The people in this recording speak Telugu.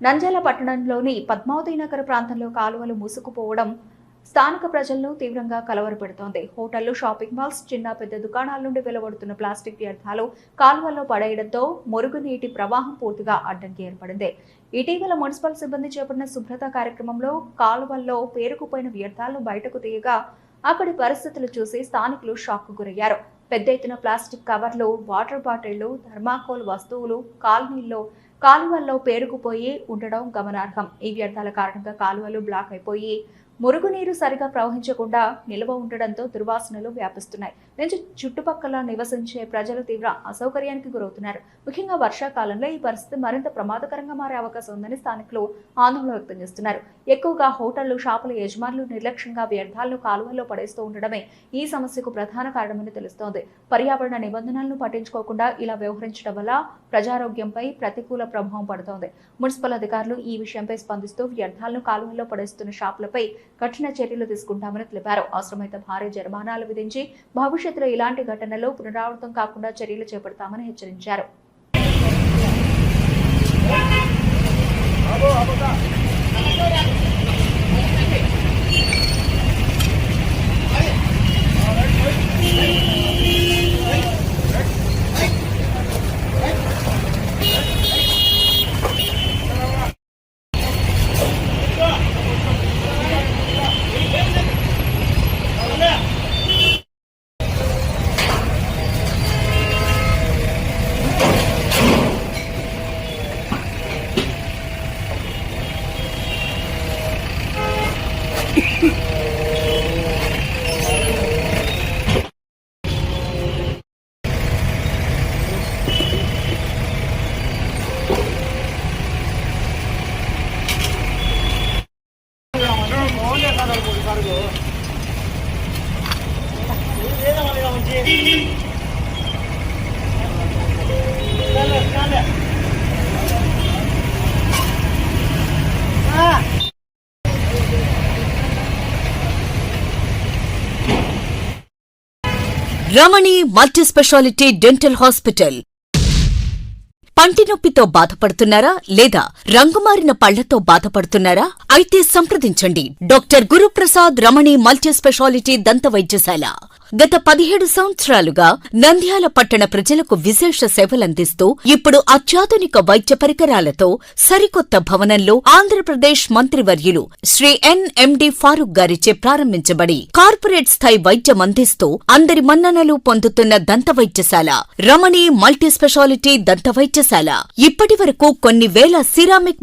నంద్యాల పట్టణంలోని పద్మావతి నగర్ ప్రాంతంలో కాలువలు మూసుకుపోవడం స్థానిక ప్రజలను తీవ్రంగా కలవరపెడుతోంది. హోటళ్లు, షాపింగ్ మాల్స్, చిన్న పెద్ద దుకాణాల నుండి వెలువడుతున్న ప్లాస్టిక్ వ్యర్థాలు కాలువల్లో పడేయడంతో మురుగునీటి ప్రవాహం పూర్తిగా అడ్డంకి ఏర్పడింది. ఇటీవల మున్సిపల్ సిబ్బంది చేపట్టిన శుభ్రత కార్యక్రమంలో కాలువల్లో పేరుకుపోయిన వ్యర్థాలను బయటకు తీయగా అక్కడి పరిస్థితులు చూసి స్థానికులు షాక్కు గురయ్యారు. పెద్ద ఎత్తున ప్లాస్టిక్ కవర్లు, వాటర్ బాటిళ్లు, థర్మాకోల్ వస్తువులు కాలువల్లో పేరుకుపోయి ఉండడం గమనార్హం. ఈ వ్యర్థాల కారణంగా కాలువలు బ్లాక్ అయిపోయి మురుగునీరు సరిగా ప్రవహించకుండా నిల్వ ఉండడంతో దుర్వాసనలు వ్యాపిస్తున్నాయి. నుంచి చుట్టుపక్కల నివసించే ప్రజలు తీవ్ర అసౌకర్యానికి గురవుతున్నారు. ముఖ్యంగా వర్షాకాలంలో ఈ పరిస్థితి మరింత ప్రమాదకరంగా మారే అవకాశం ఉందని స్థానికులు ఆందోళన వ్యక్తం చేస్తున్నారు. ఎక్కువగా హోటళ్లు, షాపుల యజమానులు నిర్లక్ష్యంగా వ్యర్థాలను కాలువల్లో పడేస్తూ ఉండడమే ఈ సమస్యకు ప్రధాన కారణమని తెలుస్తోంది. పర్యావరణ నిబంధనలను పట్టించుకోకుండా ఇలా వ్యవహరించడం వల్ల ప్రజారోగ్యంపై ప్రతికూల ప్రభావం పడుతోంది. మున్సిపల్ అధికారులు ఈ విషయంపై స్పందిస్తూ వ్యర్థాలను కాలువల్లో పడేస్తున్న షాపులపై కఠిన చర్యలు తీసుకుంటామని తెలిపారు. అవసరమైతే భారీ జరిమానాలు విధించి భవిష్యత్తులో ఇలాంటి ఘటనలు పునరావృతం కాకుండా చర్యలు చేపడతామని హెచ్చరించారు. రమణి మల్టీ స్పెషాలిటీ డెంటల్ హాస్పిటల్. పంటి నొప్పితో బాధపడుతున్నారా లేదా రంగుమారిన పళ్లతో బాధపడుతున్నారా? అయితే సంప్రదించండి డాక్టర్ గురుప్రసాద్ రమణి మల్టీ స్పెషాలిటీ దంత వైద్యశాల. గత 17 సంవత్సరాలుగా నంద్యాల పట్టణ ప్రజలకు విశేష సేవలందిస్తూ ఇప్పుడు అత్యాధునిక వైద్య పరికరాలతో సరికొత్త భవనంలో ఆంధ్రప్రదేశ్ మంత్రివర్యులు శ్రీ ఎన్ఎండి ఫారూక్ గారిచే ప్రారంభించబడి కార్పొరేట్ స్థాయి వైద్యం అందిస్తూ అందరి మన్ననలు పొందుతున్న దంత వైద్యశాల రమణి మల్టీ స్పెషాలిటీ దంత వైద్యశాల. ఇప్పటి వరకు కొన్ని వేల సిరామిక్